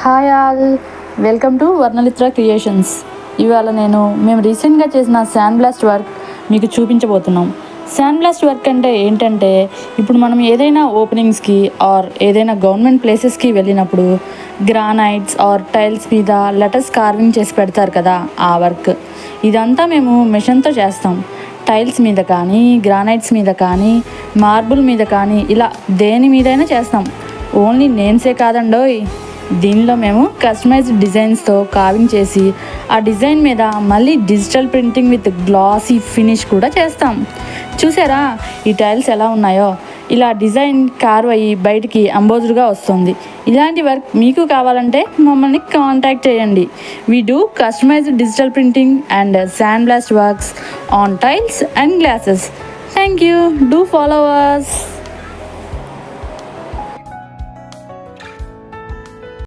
Hi all, welcome to Varnalitra creations. ఇవాళ మేము రీసెంట్గా చేసిన శాండ్ బ్లాస్ట్ వర్క్ మీకు చూపించబోతున్నాం. శాండ్ బ్లాస్ట్ వర్క్ అంటే ఏంటంటే, ఇప్పుడు మనం ఏదైనా ఓపెనింగ్స్కి ఆర్ ఏదైనా గవర్నమెంట్ ప్లేసెస్కి వెళ్ళినప్పుడు గ్రానైట్స్ ఆర్ టైల్స్ మీద లెటర్స్ కార్వింగ్ చేసి పెడతారు కదా, ఆ వర్క్. ఇదంతా మేము మిషన్తో చేస్తాం. టైల్స్ మీద కానీ, గ్రానైట్స్ మీద కానీ, మార్బుల్ మీద కానీ, ఇలా దేని మీదైనా చేస్తాం. ఓన్లీ నేమ్సే కాదండోయ్, దీనిలో మేము కస్టమైజ్డ్ డిజైన్స్తో కార్వింగ్ చేసి ఆ డిజైన్ మీద మళ్ళీ digital printing with glossy finish కూడా చేస్తాం. చూసారా ఈ టైల్స్ ఎలా ఉన్నాయో? ఇలా డిజైన్ కార్వ్ అయ్యి బయటికి అంబోజ్డ్గా వస్తుంది. ఇలాంటి వర్క్ మీకు కావాలంటే మమ్మల్ని కాంటాక్ట్ చేయండి. We do customized digital printing and sand blast works on tiles and glasses. Thank you. Do follow us.